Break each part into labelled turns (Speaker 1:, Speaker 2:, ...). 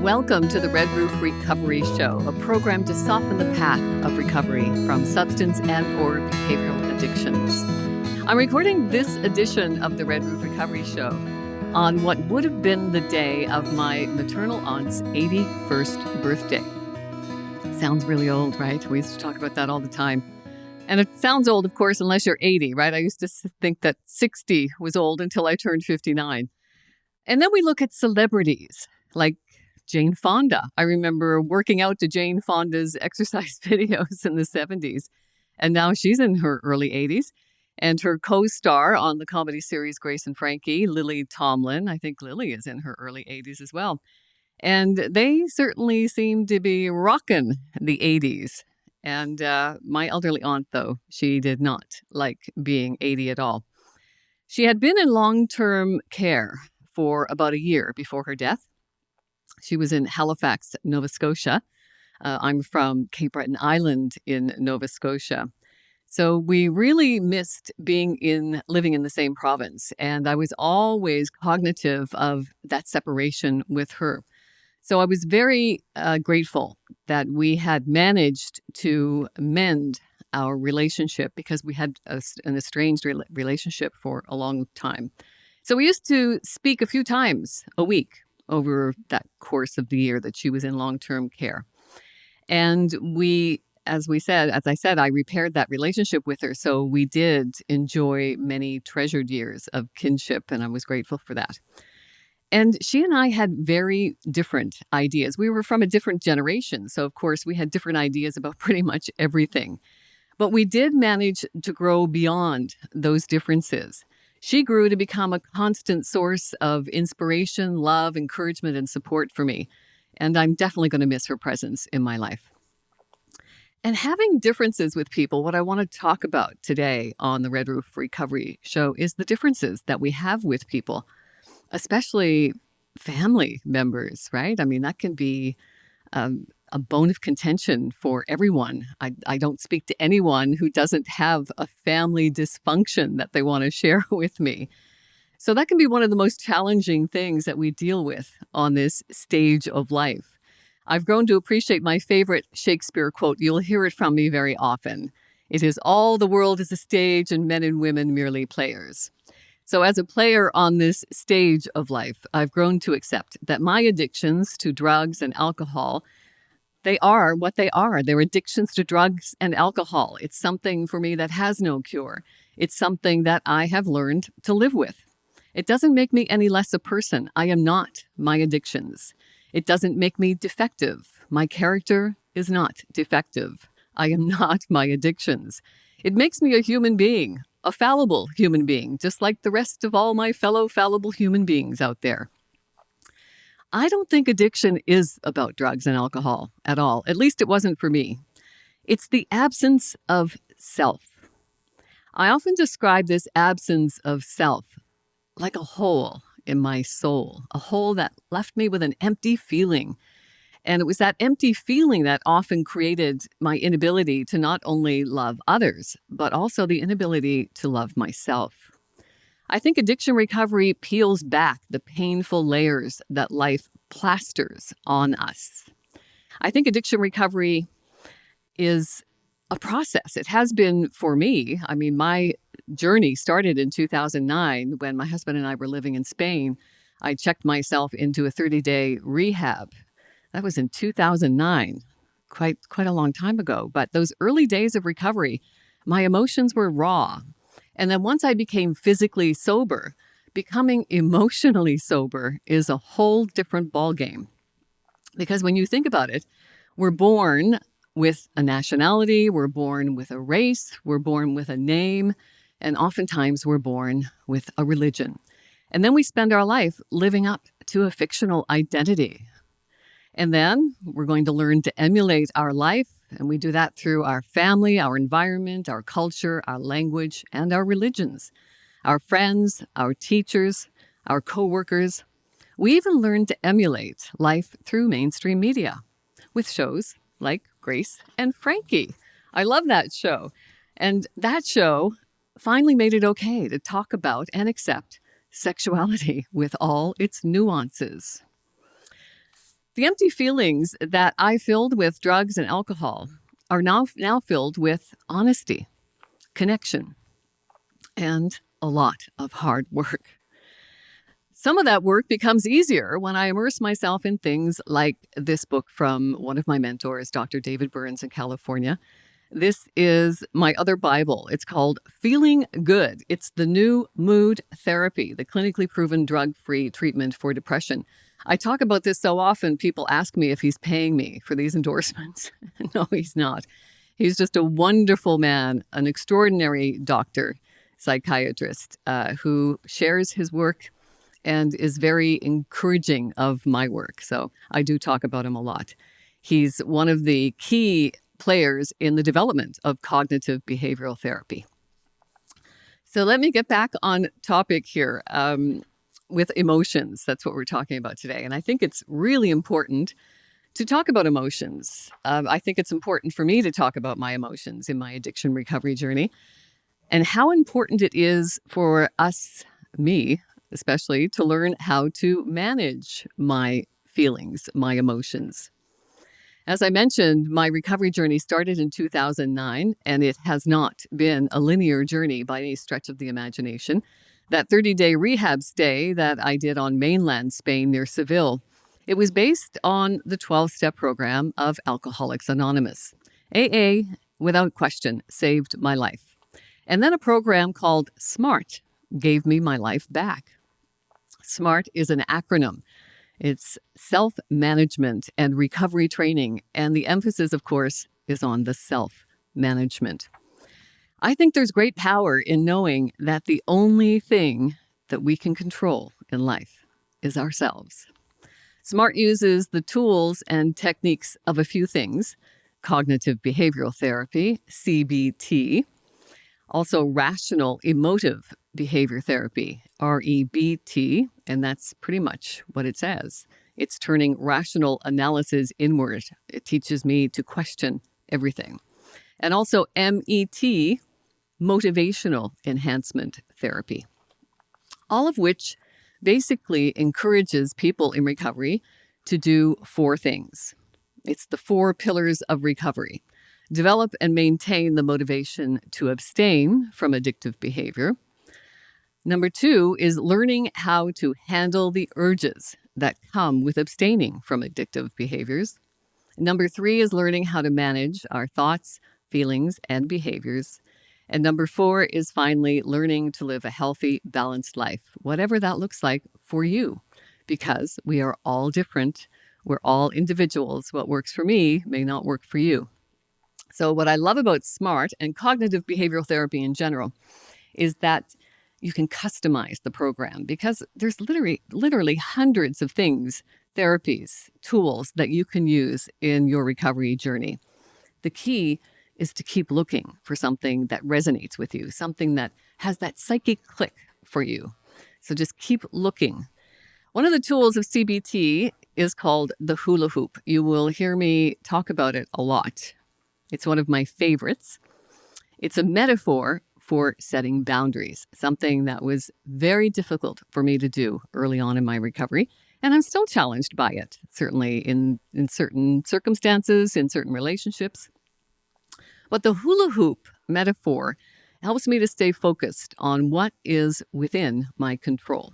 Speaker 1: Welcome to the Red Roof Recovery Show, a program to soften the path of recovery from substance and or behavioral addictions. I'm recording this edition of the Red Roof Recovery Show on what would have been the day of my maternal aunt's 81st birthday. Sounds really old, right? We used to talk about that all the time. And it sounds old, of course, unless you're 80, right? I used to think that 60 was old until I turned 59. And then we look at celebrities like Jane Fonda. I remember working out to Jane Fonda's exercise videos in the 70s. And now she's in her early 80s. And her co-star on the comedy series Grace and Frankie, Lily Tomlin, I think Lily is in her early 80s as well. And they certainly seem to be rocking the 80s. And my elderly aunt, though, she did not like being 80 at all. She had been in long-term care for about a year before her death. She was in Halifax, Nova Scotia. I'm from Cape Breton Island in Nova Scotia. So we really missed living in the same province. And I was always cognitive of that separation with her. So I was very grateful that we had managed to mend our relationship because we had an estranged relationship for a long time. So we used to speak a few times a week over that course of the year that she was in long-term care. And as I said, I repaired that relationship with her. So we did enjoy many treasured years of kinship, and I was grateful for that. And she and I had very different ideas. We were from a different generation. So, of course, we had different ideas about pretty much everything. But we did manage to grow beyond those differences. She grew to become a constant source of inspiration, love, encouragement, and support for me. And I'm definitely going to miss her presence in my life. And having differences with people, what I want to talk about today on the Red Roof Recovery Show is the differences that we have with people, especially family members, right? I mean, that can be a bone of contention for everyone. I don't speak to anyone who doesn't have a family dysfunction that they want to share with me. So that can be one of the most challenging things that we deal with on this stage of life. I've grown to appreciate my favorite Shakespeare quote. You'll hear it from me very often. It is, "All the world is a stage and men and women merely players." So as a player on this stage of life, I've grown to accept that my addictions to drugs and alcohol, they are what they are. They're addictions to drugs and alcohol. It's something for me that has no cure. It's something that I have learned to live with. It doesn't make me any less a person. I am not my addictions. It doesn't make me defective. My character is not defective. I am not my addictions. It makes me a human being, a fallible human being, just like the rest of all my fellow fallible human beings out there. I don't think addiction is about drugs and alcohol at all. At least it wasn't for me. It's the absence of self. I often describe this absence of self like a hole in my soul, a hole that left me with an empty feeling. And it was that empty feeling that often created my inability to not only love others, but also the inability to love myself. I think addiction recovery peels back the painful layers that life plasters on us. I think addiction recovery is a process. It has been for me. I mean, my journey started in 2009 when my husband and I were living in Spain. I checked myself into a 30-day rehab. That was in 2009, quite a long time ago. But those early days of recovery, my emotions were raw. And then once I became physically sober, becoming emotionally sober is a whole different ballgame. Because when you think about it, we're born with a nationality, we're born with a race, we're born with a name, and oftentimes we're born with a religion. And then we spend our life living up to a fictional identity. And then we're going to learn to emulate our life. And we do that through our family, our environment, our culture, our language, and our religions, our friends, our teachers, our coworkers. We even learn to emulate life through mainstream media with shows like Grace and Frankie. I love that show. And that show finally made it okay to talk about and accept sexuality with all its nuances. The empty feelings that I filled with drugs and alcohol are now filled with honesty, connection, and a lot of hard work. Some of that work becomes easier when I immerse myself in things like this book from one of my mentors, Dr. David Burns in California. This is my other Bible. It's called Feeling Good. It's the new mood therapy, the clinically proven drug-free treatment for depression. I talk about this so often, people ask me if he's paying me for these endorsements. No, he's not. He's just a wonderful man, an extraordinary doctor, psychiatrist, who shares his work and is very encouraging of my work. So I do talk about him a lot. He's one of the key players in the development of cognitive behavioral therapy. So let me get back on topic here with emotions. That's what we're talking about today. And I think it's really important to talk about emotions. I think it's important for me to talk about my emotions in my addiction recovery journey and how important it is for us, me, especially, to learn how to manage my feelings, my emotions. As I mentioned, my recovery journey started in 2009, and it has not been a linear journey by any stretch of the imagination. That 30-day rehab stay that I did on mainland Spain near Seville, it was based on the 12-step program of Alcoholics Anonymous. AA, without question, saved my life. And then a program called SMART gave me my life back. SMART is an acronym. It's self-management and recovery training, and the emphasis, of course, is on the self-management. I think there's great power in knowing that the only thing that we can control in life is ourselves. SMART uses the tools and techniques of a few things: cognitive behavioral therapy, CBT, also rational emotive behavior therapy, REBT, and that's pretty much what it says. It's turning rational analysis inward. It teaches me to question everything. And also MET, motivational enhancement therapy, all of which basically encourages people in recovery to do four things. It's the 4 pillars of recovery. Develop and maintain the motivation to abstain from addictive behavior. Number 2 is learning how to handle the urges that come with abstaining from addictive behaviors. Number 3 is learning how to manage our thoughts, feelings, and behaviors. And number 4 is finally learning to live a healthy, balanced life, whatever that looks like for you, because we are all different. We're all individuals. What works for me may not work for you. So what I love about SMART and cognitive behavioral therapy in general is that you can customize the program, because there's literally hundreds of things, therapies, tools that you can use in your recovery journey. The key is to keep looking for something that resonates with you, something that has that psychic click for you. So just keep looking. One of the tools of CBT is called the hula hoop. You will hear me talk about it a lot. It's one of my favorites. It's a metaphor for setting boundaries, something that was very difficult for me to do early on in my recovery. And I'm still challenged by it, certainly in certain circumstances, in certain relationships. But the hula hoop metaphor helps me to stay focused on what is within my control.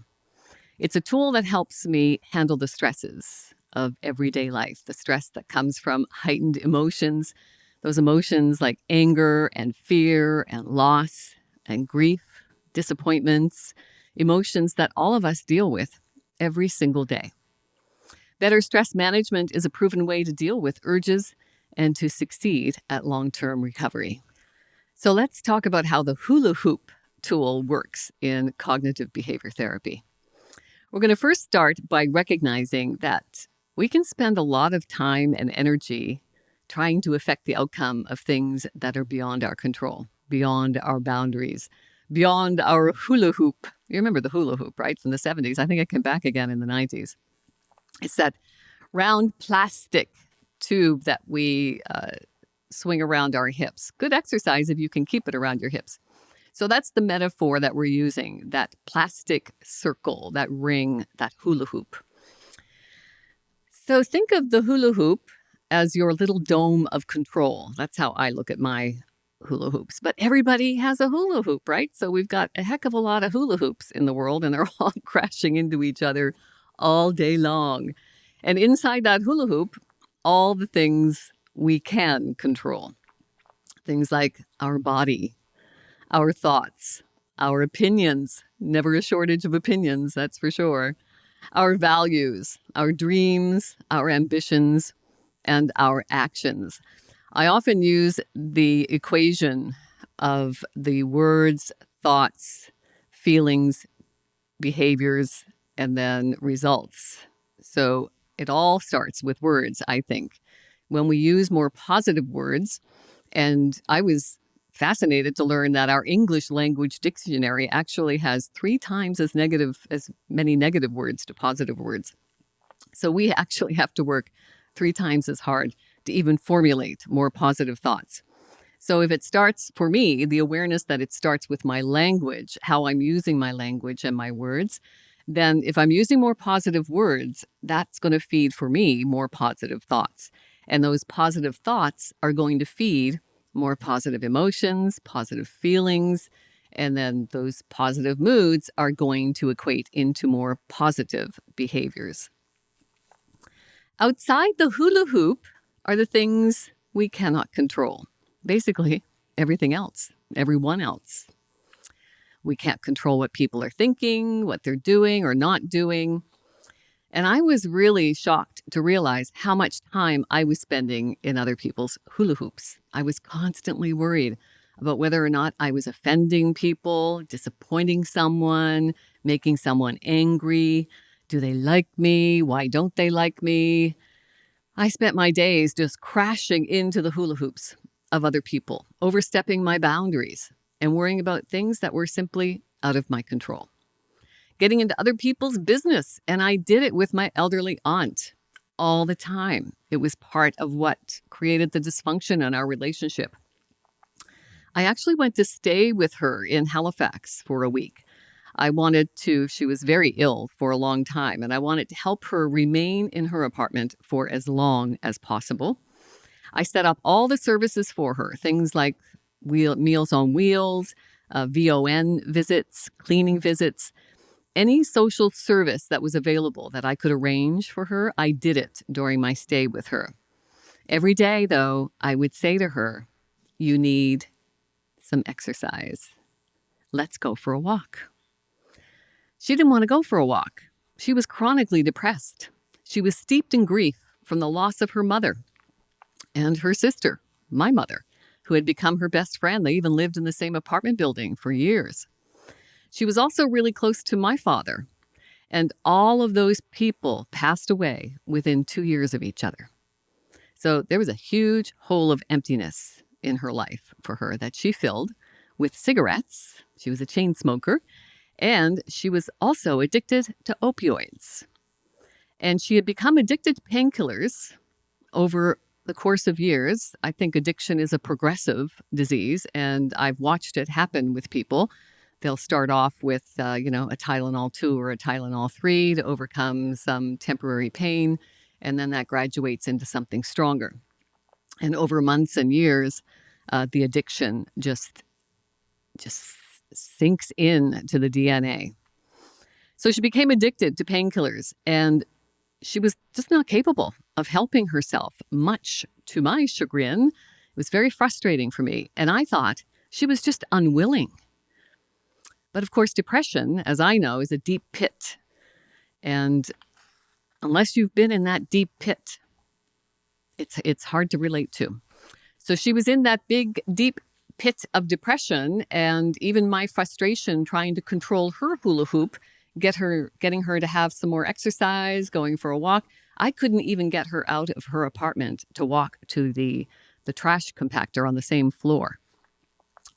Speaker 1: It's a tool that helps me handle the stresses of everyday life, the stress that comes from heightened emotions, those emotions like anger and fear and loss and grief, disappointments, emotions that all of us deal with every single day. Better stress management is a proven way to deal with urges and to succeed at long-term recovery. So let's talk about how the hula hoop tool works in cognitive behavior therapy. We're going to first start by recognizing that we can spend a lot of time and energy trying to affect the outcome of things that are beyond our control, beyond our boundaries, beyond our hula hoop. You remember the hula hoop, right, from the 70s? I think it came back again in the 90s. It's that round plastic tube that we swing around our hips. Good exercise if you can keep it around your hips. So that's the metaphor that we're using, that plastic circle, that ring, that hula hoop. So think of the hula hoop as your little dome of control. That's how I look at my hula hoops. But everybody has a hula hoop, right? So we've got a heck of a lot of hula hoops in the world, and they're all crashing into each other all day long. And inside that hula hoop, all the things we can control. Things like our body, our thoughts, our opinions. Never a shortage of opinions, that's for sure. Our values, our dreams, our ambitions, and our actions. I often use the equation of the words, thoughts, feelings, behaviors, and then results. So it all starts with words, I think. When we use more positive words, and I was fascinated to learn that our English language dictionary actually has 3 times as many negative words to positive words. So we actually have to work 3 times as hard to even formulate more positive thoughts. So if it starts, for me, the awareness that it starts with my language, how I'm using my language and my words, then if I'm using more positive words, that's going to feed for me more positive thoughts. And those positive thoughts are going to feed more positive emotions, positive feelings, and then those positive moods are going to equate into more positive behaviors. Outside the hula hoop are the things we cannot control. Basically, everything else, everyone else. We can't control what people are thinking, what they're doing or not doing. And I was really shocked to realize how much time I was spending in other people's hula hoops. I was constantly worried about whether or not I was offending people, disappointing someone, making someone angry. Do they like me? Why don't they like me? I spent my days just crashing into the hula hoops of other people, overstepping my boundaries, and worrying about things that were simply out of my control. Getting into other people's business, and I did it with my elderly aunt all the time. It was part of what created the dysfunction in our relationship. I actually went to stay with her in Halifax for a week. She was very ill for a long time, and I wanted to help her remain in her apartment for as long as possible. I set up all the services for her, things like Meals on Wheels, VON visits, cleaning visits, any social service that was available that I could arrange for her, I did it during my stay with her. Every day, though, I would say to her, "You need some exercise. Let's go for a walk." She didn't want to go for a walk. She was chronically depressed. She was steeped in grief from the loss of her mother and her sister, my mother, who had become her best friend. They even lived in the same apartment building for years. She was also really close to my father, and all of those people passed away within 2 years of each other. So there was a huge hole of emptiness in her life for her that she filled with cigarettes. She was a chain smoker, and she was also addicted to opioids. And she had become addicted to painkillers over the course of years. I think addiction is a progressive disease, and I've watched it happen with people. They'll start off with, a Tylenol 2 or a Tylenol 3 to overcome some temporary pain, and then that graduates into something stronger. And over months and years, the addiction just sinks in to the DNA. So she became addicted to painkillers, and she was just not capable of helping herself, much to my chagrin. It was very frustrating for me, and I thought she was just unwilling. But of course, depression, as I know, is a deep pit. And unless you've been in that deep pit, it's hard to relate to. So she was in that big, deep pit of depression, and even my frustration trying to control her hula hoop, getting her to have some more exercise, going for a walk. I couldn't even get her out of her apartment to walk to the trash compactor on the same floor.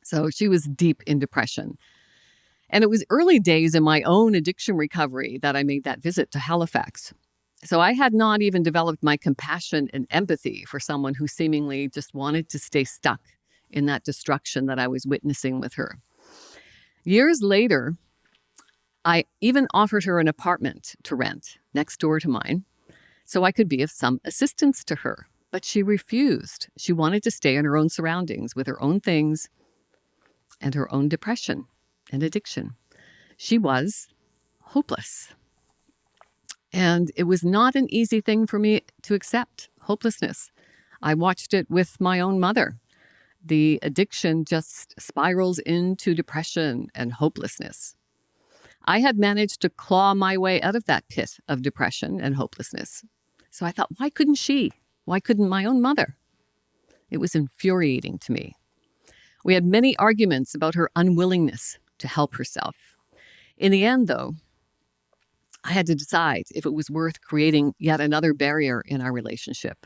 Speaker 1: So she was deep in depression. And it was early days in my own addiction recovery that I made that visit to Halifax. So I had not even developed my compassion and empathy for someone who seemingly just wanted to stay stuck in that destruction that I was witnessing with her. Years later, I even offered her an apartment to rent next door to mine. so I could be of some assistance to her. But she refused. She wanted to stay in her own surroundings with her own things and her own depression and addiction. She was hopeless. And it was not an easy thing for me to accept, hopelessness. I watched it with my own mother. The addiction just spirals into depression and hopelessness. I had managed to claw my way out of that pit of depression and hopelessness. So I thought, why couldn't she? Why couldn't my own mother? It was infuriating to me. We had many arguments about her unwillingness to help herself. In the end, though, I had to decide if it was worth creating yet another barrier in our relationship.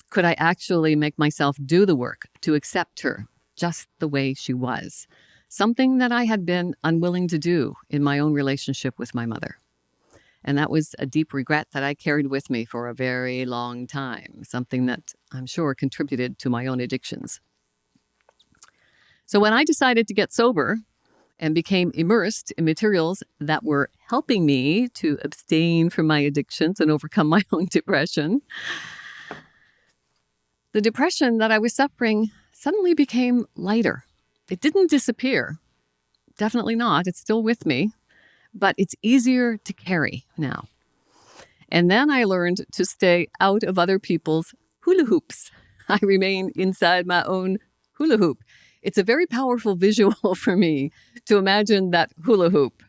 Speaker 1: Could I actually make myself do the work to accept her just the way she was? Something that I had been unwilling to do in my own relationship with my mother. And that was a deep regret that I carried with me for a very long time, something that I'm sure contributed to my own addictions. So when I decided to get sober and became immersed in materials that were helping me to abstain from my addictions and overcome my own depression, the depression that I was suffering suddenly became lighter. It didn't disappear. Definitely not. It's still with me, but it's easier to carry now. And then I learned to stay out of other people's hula hoops. I remain inside my own hula hoop. It's a very powerful visual for me to imagine that hula hoop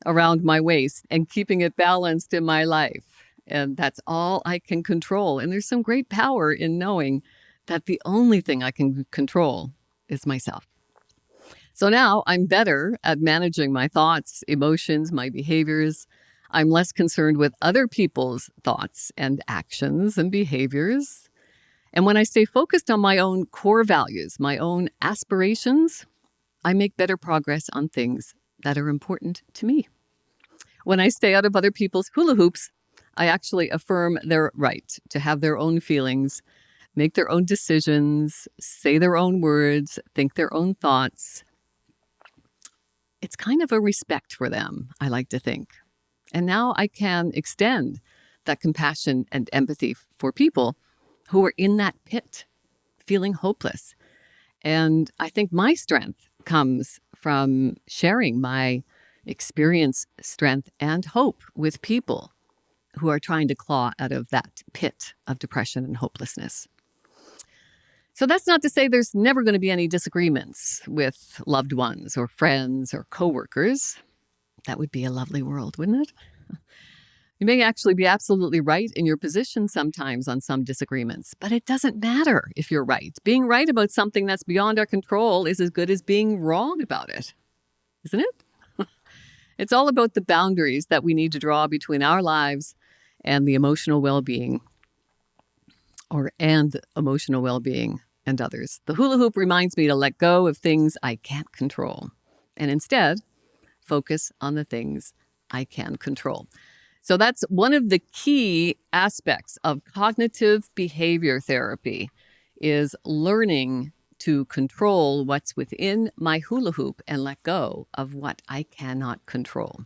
Speaker 1: around my waist and keeping it balanced in my life. And that's all I can control. And there's some great power in knowing that the only thing I can control is myself. So now I'm better at managing my thoughts, emotions, my behaviors. I'm less concerned with other people's thoughts and actions and behaviors. And when I stay focused on my own core values, my own aspirations, I make better progress on things that are important to me. When I stay out of other people's hula hoops, I actually affirm their right to have their own feelings, make their own decisions, say their own words, think their own thoughts. It's kind of a respect for them, I like to think. And now I can extend that compassion and empathy for people who are in that pit, feeling hopeless. And I think my strength comes from sharing my experience, strength, and hope with people who are trying to claw out of that pit of depression and hopelessness. So that's not to say there's never going to be any disagreements with loved ones or friends or coworkers. That would be a lovely world, wouldn't it? You may actually be absolutely right in your position sometimes on some disagreements, but it doesn't matter if you're right. Being right about something that's beyond our control is as good as being wrong about it, isn't it? It's all about the boundaries that we need to draw between our lives and the emotional well-being, and others. The hula hoop reminds me to let go of things I can't control and instead focus on the things I can control. So that's one of the key aspects of cognitive behavior therapy, is learning to control what's within my hula hoop and let go of what I cannot control.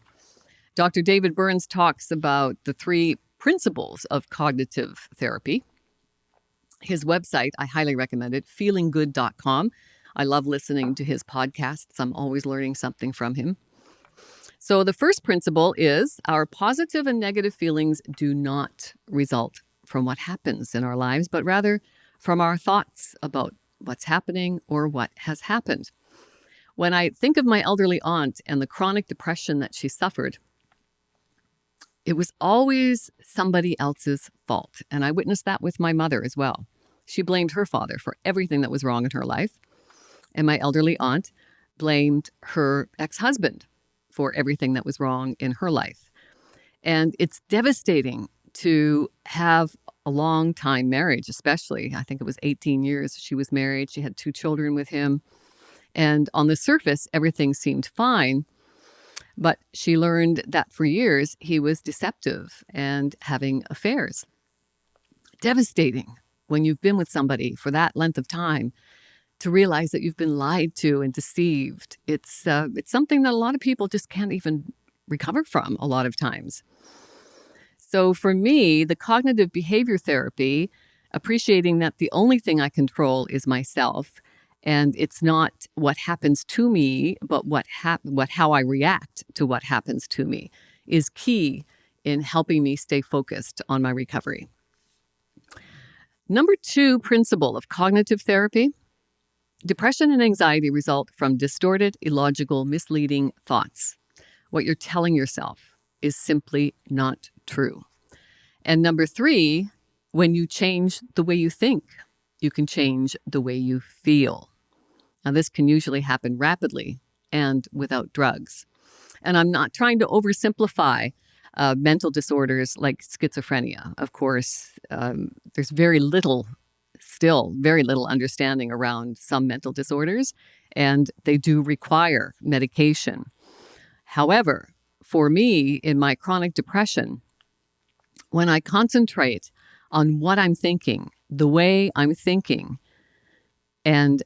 Speaker 1: Dr. David Burns talks about the 3 principles of cognitive therapy. His website, I highly recommend it, feelinggood.com. I love listening to his podcasts. I'm always learning something from him. So the first principle is our positive and negative feelings do not result from what happens in our lives, but rather from our thoughts about what's happening or what has happened. When I think of my elderly aunt and the chronic depression that she suffered, it was always somebody else's fault. And I witnessed that with my mother as well. She blamed her father for everything that was wrong in her life. And my elderly aunt blamed her ex-husband for everything that was wrong in her life. And it's devastating to have a long time marriage, especially. I think it was 18 years she was married. She had 2 children with him. And on the surface, everything seemed fine. But she learned that for years, he was deceptive and having affairs. Devastating when you've been with somebody for that length of time to realize that you've been lied to and deceived. It's something that a lot of people just can't even recover from a lot of times. So for me, the cognitive behavior therapy, appreciating that the only thing I control is myself, and it's not what happens to me, but how I react to what happens to me, is key in helping me stay focused on my recovery. Number 2 principle of cognitive therapy: depression and anxiety result from distorted, illogical, misleading thoughts. What you're telling yourself is simply not true. And number 3, when you change the way you think, you can change the way you feel. Now, this can usually happen rapidly and without drugs. And I'm not trying to oversimplify mental disorders like schizophrenia. Of course, there's very little understanding around some mental disorders, and they do require medication. However, for me, in my chronic depression, when I concentrate on what I'm thinking, the way I'm thinking, and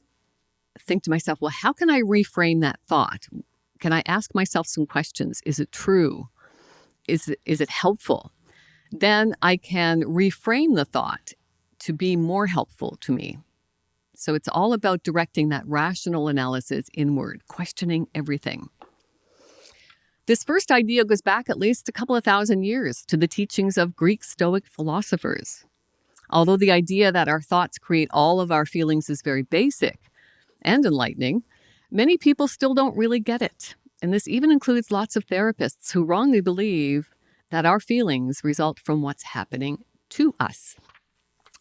Speaker 1: think to myself, well, how can I reframe that thought? Can I ask myself some questions? Is it true? Is it helpful? Then I can reframe the thought to be more helpful to me. So it's all about directing that rational analysis inward, questioning everything. This first idea goes back at least a couple of thousand years to the teachings of Greek Stoic philosophers. Although the idea that our thoughts create all of our feelings is very basic and enlightening, many people still don't really get it. And this even includes lots of therapists who wrongly believe that our feelings result from what's happening to us.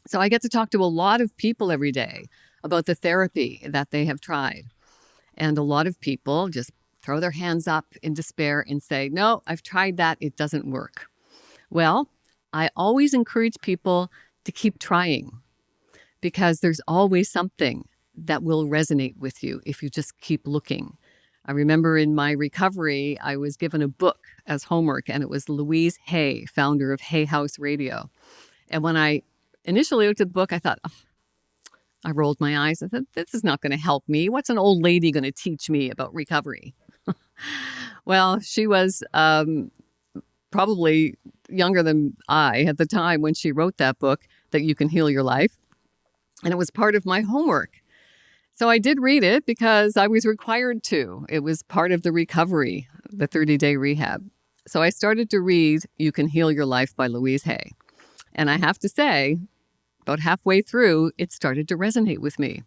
Speaker 1: So I get to talk to a lot of people every day about the therapy that they have tried. And a lot of people just throw their hands up in despair and say, no, I've tried that, it doesn't work. Well, I always encourage people to keep trying, because there's always something that will resonate with you if you just keep looking. I remember in my recovery, I was given a book as homework, and it was Louise Hay, founder of Hay House Radio. And when I initially looked at the book, I thought, I rolled my eyes. I thought, this is not going to help me. What's an old lady going to teach me about recovery? Well, she was probably younger than I at the time when she wrote that book, That You Can Heal Your Life. And it was part of my homework. So I did read it because I was required to. It was part of the recovery, the 30-day rehab. So I started to read You Can Heal Your Life by Louise Hay. And I have to say, about halfway through, it started to resonate with me.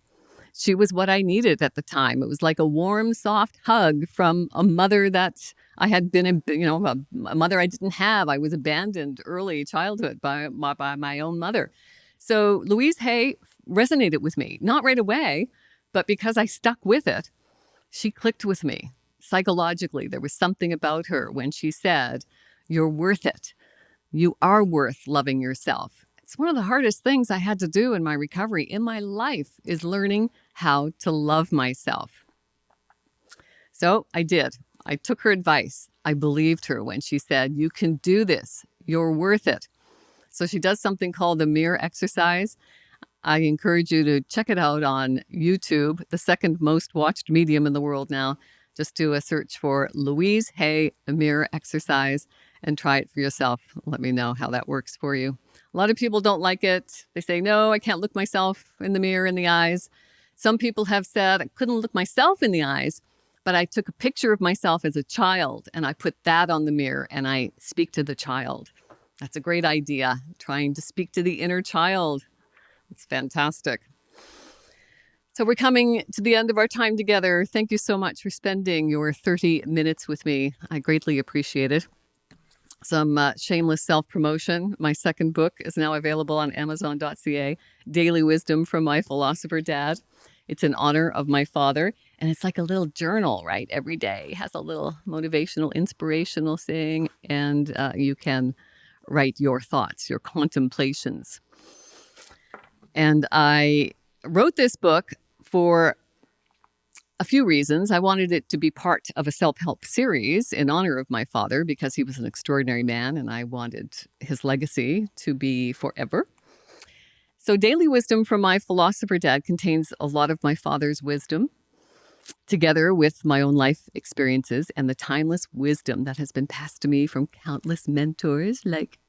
Speaker 1: She was what I needed at the time. It was like a warm, soft hug from a mother that I had been, a mother I didn't have. I was abandoned early childhood by my own mother. So Louise Hay resonated with me, not right away, but because I stuck with it, she clicked with me psychologically. There was something about her when she said, you're worth it. You are worth loving yourself. It's one of the hardest things I had to do in my recovery in my life, is learning how to love myself. So I did. I took her advice. I believed her when she said, you can do this. You're worth it. So she does something called the mirror exercise. I encourage you to check it out on YouTube, the second most watched medium in the world now. Just do a search for Louise Hay, the mirror exercise, and try it for yourself. Let me know how that works for you. A lot of people don't like it. They say, no, I can't look myself in the mirror in the eyes. Some people have said, I couldn't look myself in the eyes, but I took a picture of myself as a child and I put that on the mirror and I speak to the child. That's a great idea, trying to speak to the inner child. It's fantastic. So we're coming to the end of our time together. Thank you so much for spending your 30 minutes with me. I greatly appreciate it. Some shameless self-promotion. My second book is now available on Amazon.ca, Daily Wisdom from My Philosopher Dad. It's in honor of my father, and it's like a little journal, right? Every day has a little motivational, inspirational thing, and you can write your thoughts, your contemplations. And I wrote this book for a few reasons. I wanted it to be part of a self-help series in honor of my father because he was an extraordinary man and I wanted his legacy to be forever. So Daily Wisdom from My Philosopher Dad contains a lot of my father's wisdom, together with my own life experiences and the timeless wisdom that has been passed to me from countless mentors like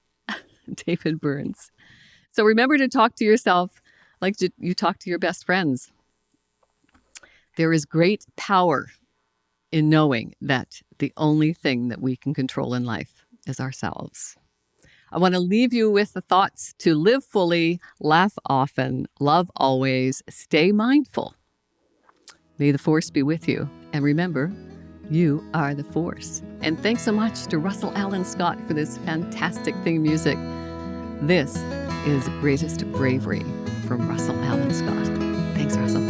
Speaker 1: David Burns. So remember to talk to yourself like you talk to your best friends. There is great power in knowing that the only thing that we can control in life is ourselves. I want to leave you with the thoughts to live fully, laugh often, love always, stay mindful. May the force be with you. And remember, you are the force. And thanks so much to Russell Allen Scott for this fantastic theme music. This is Greatest Bravery from Russell Allen Scott. Thanks, Russell.